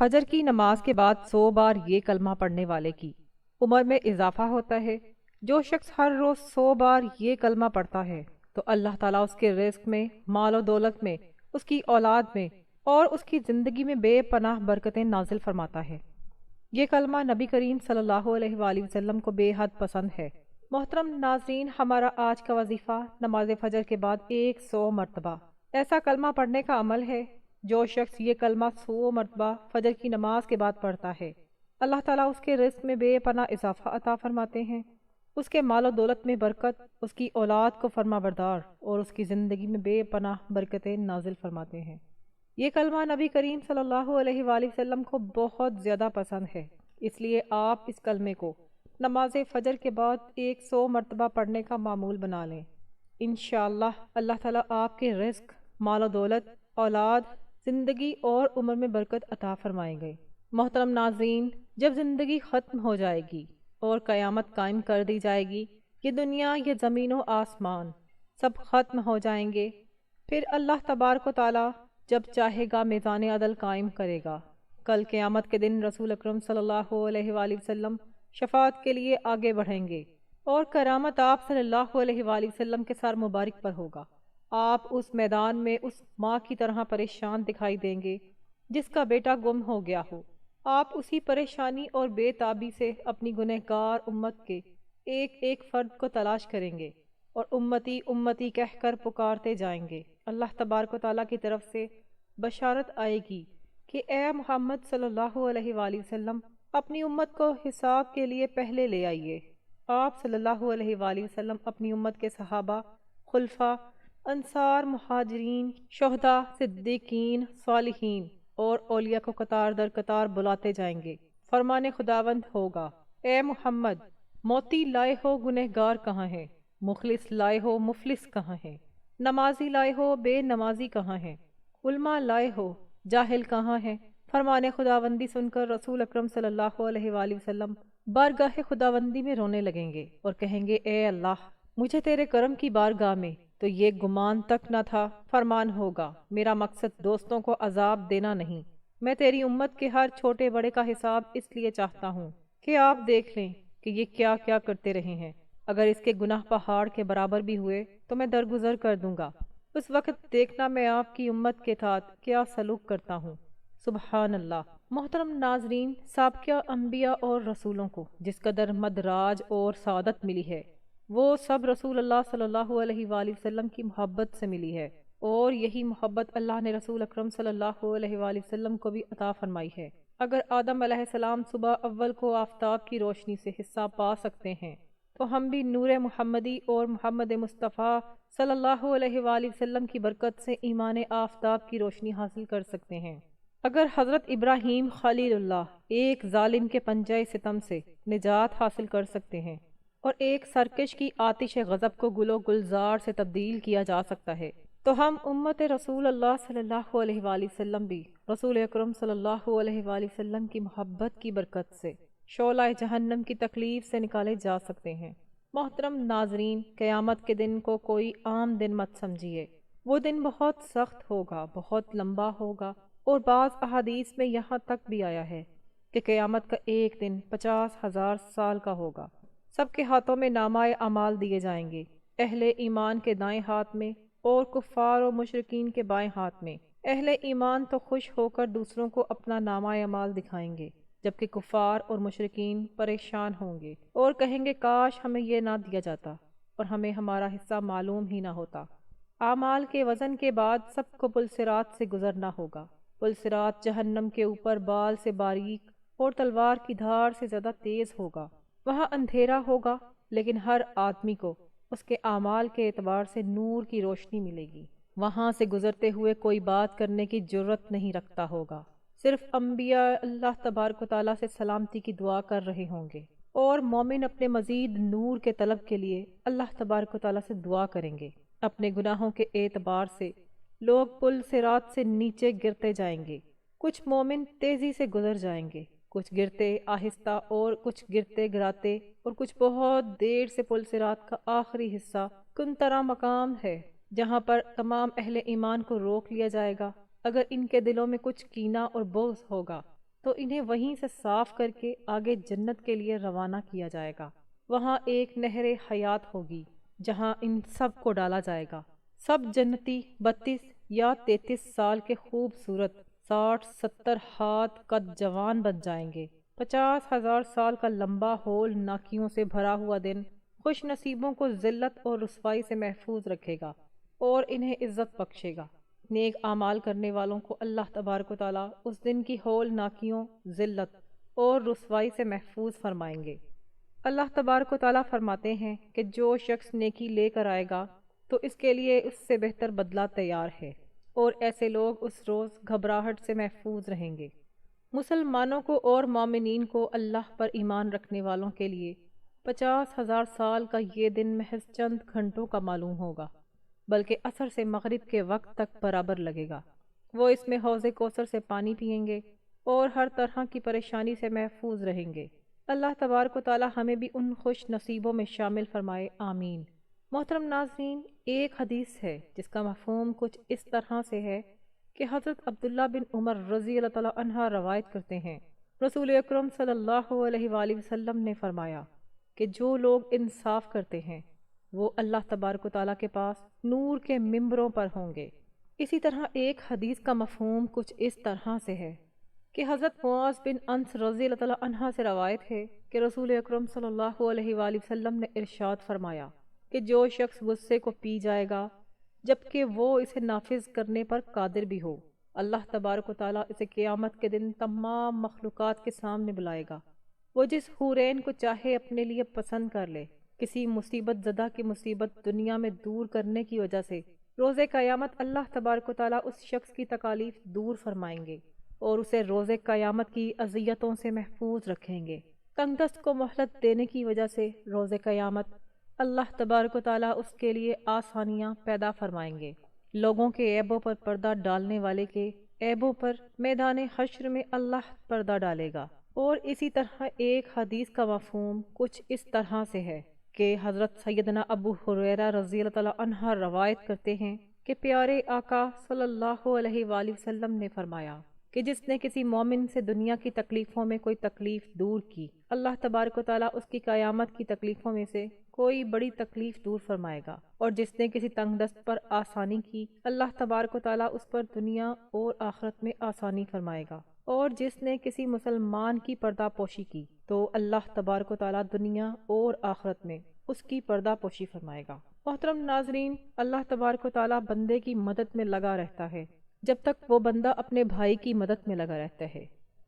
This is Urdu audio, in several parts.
فجر کی نماز کے بعد 100 بار یہ کلمہ پڑھنے والے کی عمر میں اضافہ ہوتا ہے۔ جو شخص ہر روز 100 بار یہ کلمہ پڑھتا ہے تو اللہ تعالیٰ اس کے رزق میں، مال و دولت میں، اس کی اولاد میں اور اس کی زندگی میں بے پناہ برکتیں نازل فرماتا ہے۔ یہ کلمہ نبی کریم صلی اللہ علیہ وآلہ وسلم کو بے حد پسند ہے۔ محترم ناظرین، ہمارا آج کا وظیفہ نماز فجر کے بعد 100 مرتبہ ایسا کلمہ پڑھنے کا عمل ہے۔ جو شخص یہ کلمہ 100 مرتبہ فجر کی نماز کے بعد پڑھتا ہے، اللہ تعالیٰ اس کے رزق میں بے پناہ اضافہ عطا فرماتے ہیں، اس کے مال و دولت میں برکت، اس کی اولاد کو فرما بردار اور اس کی زندگی میں بے پناہ برکتیں نازل فرماتے ہیں۔ یہ کلمہ نبی کریم صلی اللہ علیہ وآلہ وسلم کو بہت زیادہ پسند ہے، اس لیے آپ اس کلمے کو نماز فجر کے بعد 100 مرتبہ پڑھنے کا معمول بنا لیں۔ انشاءاللہ اللہ تعالیٰ آپ کے رزق، مال و دولت، اولاد، زندگی اور عمر میں برکت عطا فرمائیں گے۔ محترم ناظرین، جب زندگی ختم ہو جائے گی اور قیامت قائم کر دی جائے گی، یہ دنیا، یہ زمین و آسمان سب ختم ہو جائیں گے، پھر اللہ تبارک و تعالیٰ جب چاہے گا میزان عدل قائم کرے گا۔ کل قیامت کے دن رسول اکرم صلی اللہ علیہ وآلہ وسلم شفاعت کے لیے آگے بڑھیں گے اور کرامت آپ صلی اللہ علیہ وآلہ وسلم کے سر مبارک پر ہوگا۔ آپ اس میدان میں اس ماں کی طرح پریشان دکھائی دیں گے جس کا بیٹا گم ہو گیا ہو۔ آپ اسی پریشانی اور بے تابی سے اپنی گنہگار امت کے ایک ایک فرد کو تلاش کریں گے اور امتی امتی کہہ کر پکارتے جائیں گے۔ اللہ تبارک و تعالیٰ کی طرف سے بشارت آئے گی کہ اے محمد صلی اللہ علیہ وآلہ وسلم، اپنی امت کو حساب کے لیے پہلے لے آئیے۔ آپ صلی اللہ علیہ وآلہ وسلم اپنی امت کے صحابہ، خلفاء، انصار، مہاجرین، شہداء، صدیقین، صالحین اور اولیاء کو قطار در قطار بلاتے جائیں گے۔ فرمان خداوند ہوگا، اے محمد، موتی لائے ہو گنہگار کہاں ہے؟ مخلص لائے ہو مفلس کہاں ہے؟ نمازی لائے ہو بے نمازی کہاں ہے؟ علماء لائے ہو جاہل کہاں ہے؟ فرمان خداوندی سن کر رسول اکرم صلی اللہ علیہ وآلہ وسلم بارگاہ خداوندی میں رونے لگیں گے اور کہیں گے، اے اللہ، مجھے تیرے کرم کی بارگاہ میں تو یہ گمان تک نہ تھا۔ فرمان ہوگا، میرا مقصد دوستوں کو عذاب دینا نہیں، میں تیری امت کے ہر چھوٹے بڑے کا حساب اس لیے چاہتا ہوں کہ آپ دیکھ لیں کہ یہ کیا کیا کرتے رہے ہیں۔ اگر اس کے گناہ پہاڑ کے برابر بھی ہوئے تو میں درگزر کر دوں گا۔ اس وقت دیکھنا میں آپ کی امت کے ساتھ کیا سلوک کرتا ہوں۔ سبحان اللہ۔ محترم ناظرین، سابقہ انبیاء اور رسولوں کو جس قدر مدراج اور سعادت ملی ہے، وہ سب رسول اللہ صلی اللہ علیہ وآلہ وسلم کی محبت سے ملی ہے، اور یہی محبت اللہ نے رسول اکرم صلی اللہ علیہ وآلہ وسلم کو بھی عطا فرمائی ہے۔ اگر آدم علیہ السلام صبح اول کو آفتاب کی روشنی سے حصہ پا سکتے ہیں تو ہم بھی نور محمدی اور محمد مصطفیٰ صلی اللہ علیہ وآلہ وسلم کی برکت سے ایمان آفتاب کی روشنی حاصل کر سکتے ہیں۔ اگر حضرت ابراہیم خلیل اللہ ایک ظالم کے پنجہ ستم سے نجات حاصل کر سکتے ہیں اور ایک سرکش کی آتش غضب کو گل و گلزار سے تبدیل کیا جا سکتا ہے، تو ہم امت رسول اللہ صلی اللہ علیہ وآلہ وسلم بھی رسول اکرم صلی اللہ علیہ وآلہ وسلم کی محبت کی برکت سے شعلہ جہنم کی تکلیف سے نکالے جا سکتے ہیں۔ محترم ناظرین، قیامت کے دن کو کوئی عام دن مت سمجھیے، وہ دن بہت سخت ہوگا، بہت لمبا ہوگا، اور بعض احادیث میں یہاں تک بھی آیا ہے کہ قیامت کا ایک دن 50,000 سال کا ہوگا۔ سب کے ہاتھوں میں نامہ اعمال دیے جائیں گے، اہل ایمان کے دائیں ہاتھ میں اور کفار و مشرکین کے بائیں ہاتھ میں۔ اہل ایمان تو خوش ہو کر دوسروں کو اپنا نامہ اعمال دکھائیں گے، جبکہ کفار اور مشرکین پریشان ہوں گے اور کہیں گے، کاش ہمیں یہ نہ دیا جاتا اور ہمیں ہمارا حصہ معلوم ہی نہ ہوتا۔ اعمال کے وزن کے بعد سب کو پلصراط سے گزرنا ہوگا۔ پلصراط جہنم کے اوپر بال سے باریک اور تلوار کی دھار سے زیادہ تیز ہوگا۔ وہاں اندھیرا ہوگا، لیکن ہر آدمی کو اس کے اعمال کے اعتبار سے نور کی روشنی ملے گی۔ وہاں سے گزرتے ہوئے کوئی بات کرنے کی جرت نہیں رکھتا ہوگا، صرف انبیاء اللہ تبارک و تعالیٰ سے سلامتی کی دعا کر رہے ہوں گے، اور مومن اپنے مزید نور کے طلب کے لیے اللہ تبارک و تعالیٰ سے دعا کریں گے۔ اپنے گناہوں کے اعتبار سے لوگ پل صراط سے نیچے گرتے جائیں گے۔ کچھ مومن تیزی سے گزر جائیں گے، کچھ گرتے آہستہ اور کچھ گرتے گراتے، اور کچھ بہت دیر سے۔ پل صراط کا آخری حصہ کنترا مقام ہے جہاں پر تمام اہل ایمان کو روک لیا جائے گا۔ اگر ان کے دلوں میں کچھ کینہ اور بغض ہوگا تو انہیں وہیں سے صاف کر کے آگے جنت کے لیے روانہ کیا جائے گا۔ وہاں ایک نہر حیات ہوگی جہاں ان سب کو ڈالا جائے گا۔ سب جنتی 32 یا 33 سال کے خوبصورت 60-70 ہاتھ قد جوان بن جائیں گے۔ 50,000 سال کا لمبا ہول ناکیوں سے بھرا ہوا دن خوش نصیبوں کو ذلت اور رسوائی سے محفوظ رکھے گا اور انہیں عزت بخشے گا۔ نیک اعمال کرنے والوں کو اللہ تبارک و تعالیٰ اس دن کی ہول ناکیوں، ذلت اور رسوائی سے محفوظ فرمائیں گے۔ اللہ تبارک و تعالیٰ فرماتے ہیں کہ جو شخص نیکی لے کر آئے گا تو اس کے لیے اس سے بہتر بدلہ تیار ہے، اور ایسے لوگ اس روز گھبراہٹ سے محفوظ رہیں گے۔ مسلمانوں کو اور مومنین کو اللہ پر ایمان رکھنے والوں کے لیے 50,000 سال کا یہ دن محض چند گھنٹوں کا معلوم ہوگا، بلکہ عصر سے مغرب کے وقت تک برابر لگے گا۔ وہ اس میں حوض کوثر سے پانی پئیں گے اور ہر طرح کی پریشانی سے محفوظ رہیں گے۔ اللہ تبارک و تعالی ہمیں بھی ان خوش نصیبوں میں شامل فرمائے، آمین۔ محترم ناظرین، ایک حدیث ہے جس کا مفہوم کچھ اس طرح سے ہے کہ حضرت عبداللہ بن عمر رضی اللہ تعالیٰ عنہ روایت کرتے ہیں، رسول اکرم صلی اللہ علیہ وآلہ وسلم نے فرمایا کہ جو لوگ انصاف کرتے ہیں وہ اللہ تبارک و تعالیٰ کے پاس نور کے ممبروں پر ہوں گے۔ اسی طرح ایک حدیث کا مفہوم کچھ اس طرح سے ہے کہ حضرت معاذ بن انس رضی اللہ تعالیٰ عنہ سے روایت ہے کہ رسول اکرم صلی اللہ علیہ وآلہ وسلم نے ارشاد فرمایا کہ جو شخص غصے کو پی جائے گا جبکہ وہ اسے نافذ کرنے پر قادر بھی ہو، اللہ تبارک و تعالیٰ اسے قیامت کے دن تمام مخلوقات کے سامنے بلائے گا۔ وہ جس حورین کو چاہے اپنے لیے پسند کر لے، کسی مصیبت زدہ کی مصیبت دنیا میں دور کرنے کی وجہ سے روز قیامت اللہ تبارک و تعالیٰ اس شخص کی تکالیف دور فرمائیں گے اور اسے روز قیامت کی اذیتوں سے محفوظ رکھیں گے۔ تنگ دست کو مہلت دینے کی وجہ سے روز قیامت اللہ تبارک و تعالیٰ اس کے لیے آسانیاں پیدا فرمائیں گے۔ لوگوں کے عیبوں پر پردہ ڈالنے والے کے عیبوں پر میدان حشر میں اللہ پردہ ڈالے گا۔ اور اسی طرح ایک حدیث کا مفہوم کچھ اس طرح سے ہے کہ حضرت سیدنا ابو ہریرہ رضی اللہ تعالیٰ عنہ روایت کرتے ہیں کہ پیارے آقا صلی اللہ علیہ وآلہ وسلم نے فرمایا کہ جس نے کسی مومن سے دنیا کی تکلیفوں میں کوئی تکلیف دور کی، اللہ تبارک و تعالیٰ اس کی قیامت کی تکلیفوں میں سے کوئی بڑی تکلیف دور فرمائے گا، اور جس نے کسی تنگ دست پر آسانی کی، اللہ تبارک و تعالیٰ اس پر دنیا اور آخرت میں آسانی فرمائے گا، اور جس نے کسی مسلمان کی پردہ پوشی کی تو اللہ تبارک و تعالیٰ دنیا اور آخرت میں اس کی پردہ پوشی فرمائے گا۔ محترم ناظرین، اللہ تبارک و تعالیٰ بندے کی مدد میں لگا رہتا ہے جب تک وہ بندہ اپنے بھائی کی مدد میں لگا رہتا ہے۔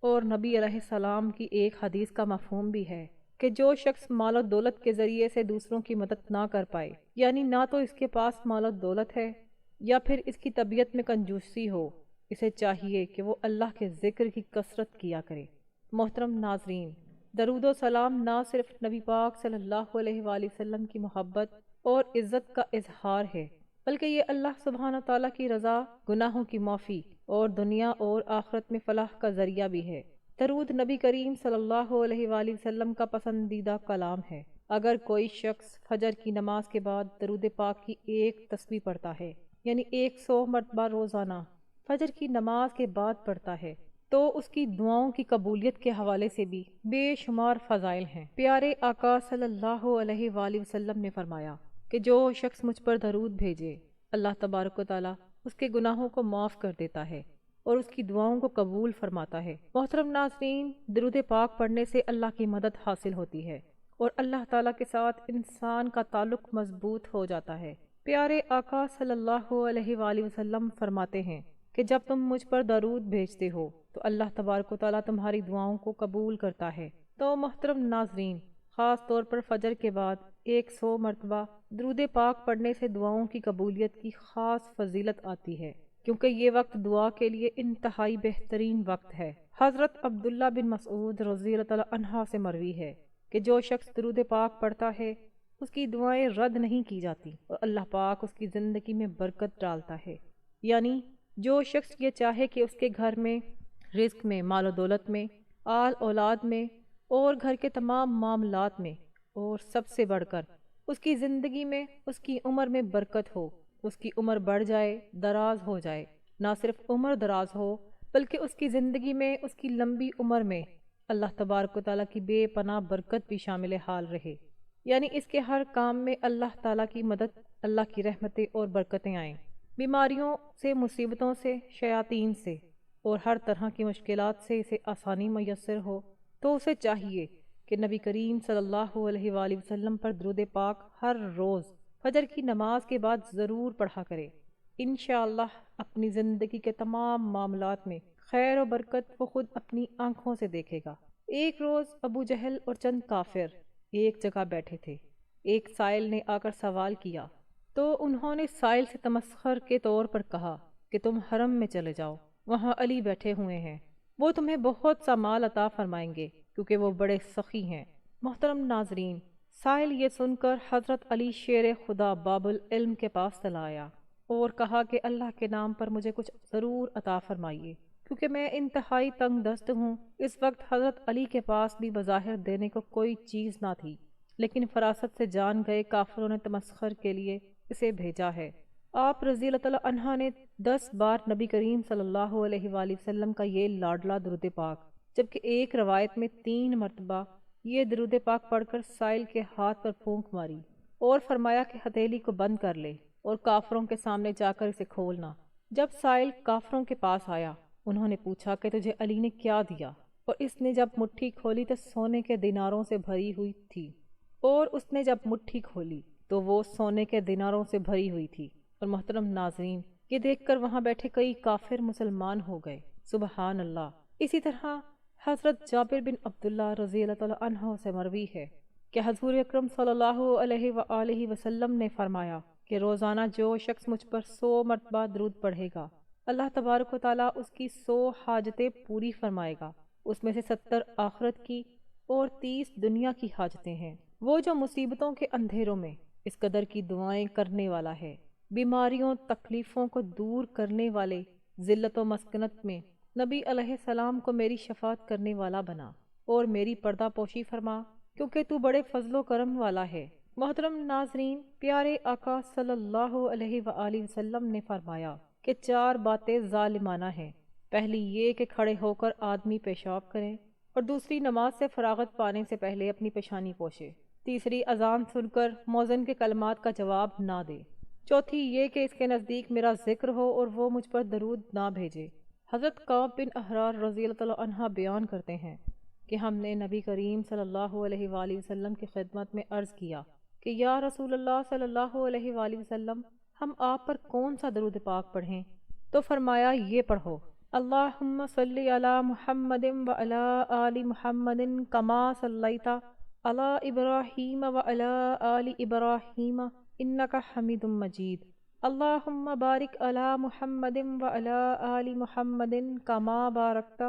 اور نبی علیہ السلام کی ایک حدیث کا مفہوم بھی ہے کہ جو شخص مال و دولت کے ذریعے سے دوسروں کی مدد نہ کر پائے، یعنی نہ تو اس کے پاس مال و دولت ہے یا پھر اس کی طبیعت میں کنجوسی ہو، اسے چاہیے کہ وہ اللہ کے ذکر کی کثرت کیا کرے۔ محترم ناظرین، درود و سلام نہ صرف نبی پاک صلی اللہ علیہ وآلہ وسلم کی محبت اور عزت کا اظہار ہے، بلکہ یہ اللہ سبحانہ تعالیٰ کی رضا، گناہوں کی معافی اور دنیا اور آخرت میں فلاح کا ذریعہ بھی ہے۔ درود نبی کریم صلی اللہ علیہ وآلہ وسلم کا پسندیدہ کلام ہے۔ اگر کوئی شخص فجر کی نماز کے بعد درود پاک کی ایک تسبیح پڑھتا ہے، یعنی 100 مرتبہ روزانہ فجر کی نماز کے بعد پڑھتا ہے، تو اس کی دعاؤں کی قبولیت کے حوالے سے بھی بے شمار فضائل ہیں۔ پیارے آقا صلی اللہ علیہ وآلہ وسلم نے فرمایا کہ جو شخص مجھ پر درود بھیجے، اللہ تبارک و تعالیٰ اس کے گناہوں کو معاف کر دیتا ہے اور اس کی دعاؤں کو قبول فرماتا ہے۔ محترم ناظرین، درود پاک پڑھنے سے اللہ کی مدد حاصل ہوتی ہے اور اللہ تعالیٰ کے ساتھ انسان کا تعلق مضبوط ہو جاتا ہے۔ پیارے آقا صلی اللہ علیہ وآلہ وسلم فرماتے ہیں کہ جب تم مجھ پر درود بھیجتے ہو تو اللہ تبارک و تعالیٰ تمہاری دعاؤں کو قبول کرتا ہے۔ تو محترم ناظرین، خاص طور پر فجر کے بعد 100 مرتبہ درود پاک پڑھنے سے دعاؤں کی قبولیت کی خاص فضیلت آتی ہے، کیونکہ یہ وقت دعا کے لیے انتہائی بہترین وقت ہے۔ حضرت عبداللہ بن مسعود رضی اللہ تعالیٰ عنہ سے مروی ہے کہ جو شخص درود پاک پڑھتا ہے اس کی دعائیں رد نہیں کی جاتی اور اللہ پاک اس کی زندگی میں برکت ڈالتا ہے۔ یعنی جو شخص یہ چاہے کہ اس کے گھر میں، رزق میں، مال و دولت میں، آل اولاد میں اور گھر کے تمام معاملات میں، اور سب سے بڑھ کر اس کی زندگی میں، اس کی عمر میں برکت ہو، اس کی عمر بڑھ جائے، دراز ہو جائے، نہ صرف عمر دراز ہو بلکہ اس کی زندگی میں، اس کی لمبی عمر میں اللہ تبارک و تعالیٰ کی بے پناہ برکت بھی شامل حال رہے، یعنی اس کے ہر کام میں اللہ تعالیٰ کی مدد، اللہ کی رحمتیں اور برکتیں آئیں، بیماریوں سے، مصیبتوں سے، شیاطین سے اور ہر طرح کی مشکلات سے اسے آسانی میسر ہو۔ تو اسے چاہیے کہ نبی کریم صلی اللہ علیہ وآلہ وسلم پر درود پاک ہر روز فجر کی نماز کے بعد ضرور پڑھا کرے۔ انشاءاللہ اپنی زندگی کے تمام معاملات میں خیر و برکت وہ خود اپنی آنکھوں سے دیکھے گا۔ ایک روز ابو جہل اور چند کافر ایک جگہ بیٹھے تھے۔ ایک سائل نے آ کر سوال کیا تو انہوں نے سائل سے تمسخر کے طور پر کہا کہ تم حرم میں چلے جاؤ، وہاں علی بیٹھے ہوئے ہیں، وہ تمہیں بہت سا مال عطا فرمائیں گے کیونکہ وہ بڑے سخی ہیں۔ محترم ناظرین، سائل یہ سن کر حضرت علی شیر خدا باب العلم کے پاس چلا آیا اور کہا کہ اللہ کے نام پر مجھے کچھ ضرور عطا فرمائیے کیونکہ میں انتہائی تنگ دست ہوں۔ اس وقت حضرت علی کے پاس بھی بظاہر دینے کو کوئی چیز نہ تھی، لیکن فراست سے جان گئے کافروں نے تمسخر کے لیے اسے بھیجا ہے۔ آپ رضی اللہ تعالیٰ عنہ نے 10 بار نبی کریم صلی اللہ علیہ وآلہ وسلم کا یہ لاڈلا درود پاک، جبکہ ایک روایت میں 3 مرتبہ یہ درود پاک پڑھ کر سائل کے ہاتھ پر پھونک ماری اور فرمایا کہ ہتھیلی کو بند کر لے اور کافروں کے سامنے جا کر اسے کھولنا۔ جب سائل کافروں کے پاس آیا، انہوں نے پوچھا کہ تجھے علی نے کیا دیا، اور اس نے جب مٹھی کھولی تو سونے کے دیناروں سے بھری ہوئی تھی، اور اس نے جب مٹھی کھولی تو وہ سونے کے دیناروں سے بھری ہوئی تھی۔ اور محترم ناظرین، یہ دیکھ کر وہاں بیٹھے کئی کافر مسلمان ہو گئے۔ سبحان اللہ۔ اسی طرح حضرت جابر بن عبداللہ رضی اللہ تعالیٰ عنہ سے مروی ہے کہ حضور اکرم صلی اللہ علیہ وآلہ وسلم نے فرمایا کہ روزانہ جو شخص مجھ پر 100 مرتبہ درود پڑھے گا، اللہ تبارک و تعالیٰ اس کی 100 حاجتیں پوری فرمائے گا، اس میں سے 70 آخرت کی اور 30 دنیا کی حاجتیں ہیں۔ وہ جو مصیبتوں کے اندھیروں میں اس قدر کی دعائیں کرنے والا ہے، بیماریوں تکلیفوں کو دور کرنے والے، ذلت و مسکنت میں نبی علیہ السلام کو میری شفاعت کرنے والا بنا اور میری پردہ پوشی فرما، کیونکہ تو بڑے فضل و کرم والا ہے۔ محترم ناظرین، پیارے آقا صلی اللہ علیہ وآلہ وسلم نے فرمایا کہ 4 باتیں ظالمانہ ہیں۔ پہلی یہ کہ کھڑے ہو کر آدمی پیشاب کرے، اور دوسری نماز سے فراغت پانے سے پہلے اپنی پیشانی پوشے، تیسری اذان سن کر مؤذن کے کلمات کا جواب نہ دے، چوتھی یہ کہ اس کے نزدیک میرا ذکر ہو اور وہ مجھ پر درود نہ بھیجے۔ حضرت کعب بن احرار رضی اللہ تعالیٰ عنہ بیان کرتے ہیں کہ ہم نے نبی کریم صلی اللہ علیہ وآلہ وسلم کی خدمت میں عرض کیا کہ یا رسول اللہ صلی اللہ علیہ وآلہ وسلم، ہم آپ پر کون سا درود پاک پڑھیں؟ تو فرمایا یہ پڑھو، اللہم صلی علی محمد وعلی آل محمد کما صلیت علی ابراہیم وعلی آل ابراہیم انک حمید مجید، اللہم بارک علی محمد وعلی آل محمد کما بارکت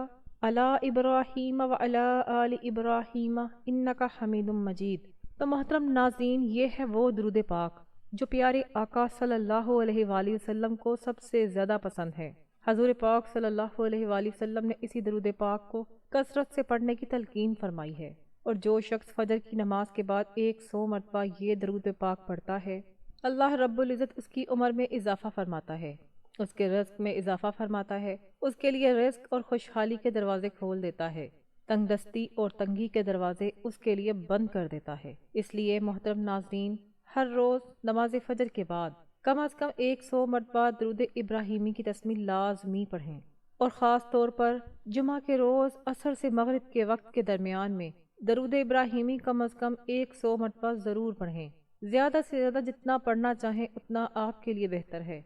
علی ابراہیم وعلی آل ابراہیم انک حمید مجید۔ تو محترم ناظرین، یہ ہے وہ درود پاک جو پیارے آقا صلی اللہ علیہ وآلہ وسلم کو سب سے زیادہ پسند ہے۔ حضور پاک صلی اللہ علیہ وآلہ وسلم نے اسی درود پاک کو کثرت سے پڑھنے کی تلقین فرمائی ہے، اور جو شخص فجر کی نماز کے بعد 100 مرتبہ یہ درود پاک پڑھتا ہے، اللہ رب العزت اس کی عمر میں اضافہ فرماتا ہے، اس کے رزق میں اضافہ فرماتا ہے، اس کے لیے رزق اور خوشحالی کے دروازے کھول دیتا ہے، تنگ دستی اور تنگی کے دروازے اس کے لیے بند کر دیتا ہے۔ اس لیے محترم ناظرین، ہر روز نماز فجر کے بعد کم از کم 100 مرتبہ درود ابراہیمی کی تسمیح لازمی پڑھیں، اور خاص طور پر جمعہ کے روز عصر سے مغرب کے وقت کے درمیان میں درود ابراہیمی کم از کم 100 مرتبہ ضرور پڑھیں۔ زیادہ سے زیادہ جتنا پڑھنا چاہیں اتنا آپ کے لیے بہتر ہے،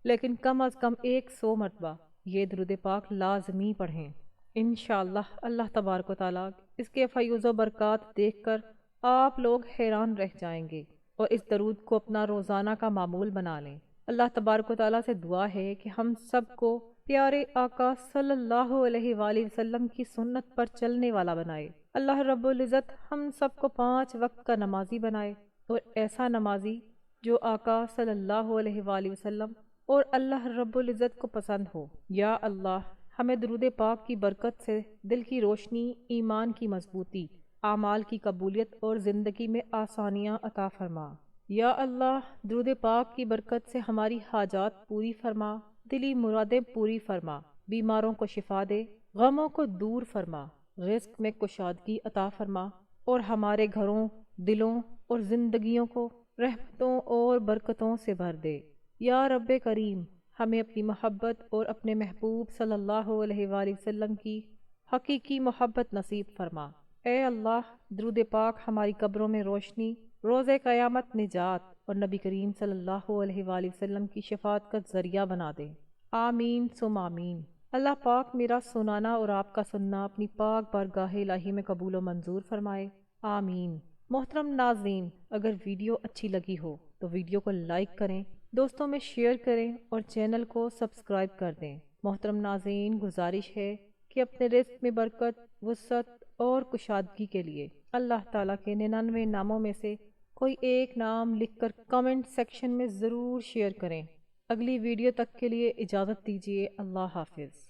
لیکن کم از کم 100 مرتبہ یہ درود پاک لازمی پڑھیں۔ انشاءاللہ اللہ تبارک و تعالیٰ اس کے فیوز و برکات دیکھ کر آپ لوگ حیران رہ جائیں گے، اور اس درود کو اپنا روزانہ کا معمول بنا لیں۔ اللہ تبارک و تعالیٰ سے دعا ہے کہ ہم سب کو پیارے آقا صلی اللہ علیہ وآلہ وسلم کی سنت پر چلنے والا بنائے۔ اللہ رب العزت ہم سب کو 5 وقت کا نمازی بنائے، اور ایسا نمازی جو آقا صلی اللہ علیہ وآلہ وسلم اور اللہ رب العزت کو پسند ہو۔ یا اللہ، ہمیں درود پاک کی برکت سے دل کی روشنی، ایمان کی مضبوطی، اعمال کی قبولیت اور زندگی میں آسانیاں عطا فرما۔ یا اللہ، درود پاک کی برکت سے ہماری حاجات پوری فرما، دلی مرادیں پوری فرما۔ بیماروں کو شفا دے، غموں کو دور فرما، رزق میں کشادگی عطا فرما اور ہمارے گھروں، دلوں اور زندگیوں کو رحمتوں اور برکتوں سے بھر دے۔ یا رب کریم، ہمیں اپنی محبت اور اپنے محبوب صلی اللہ علیہ وآلہ وسلم کی حقیقی محبت نصیب فرما۔ اے اللہ، درود پاک ہماری قبروں میں روشنی، روز قیامت نجات اور نبی کریم صلی اللہ علیہ وآلہ وسلم کی شفاعت کا ذریعہ بنا دے۔ آمین ثم آمین۔ اللہ پاک میرا سنانا اور آپ کا سننا اپنی پاک بارگاہ الہی میں قبول و منظور فرمائے، آمین۔ محترم ناظرین، اگر ویڈیو اچھی لگی ہو تو ویڈیو کو لائک کریں، دوستوں میں شیئر کریں اور چینل کو سبسکرائب کر دیں۔ محترم ناظرین، گزارش ہے کہ اپنے رزق میں برکت، وسعت اور کشادگی کے لیے اللہ تعالیٰ کے 99 ناموں میں سے کوئی ایک نام لکھ کر کمنٹ سیکشن میں ضرور شیئر کریں۔ اگلی ویڈیو تک کے لیے اجازت دیجیے۔ اللہ حافظ۔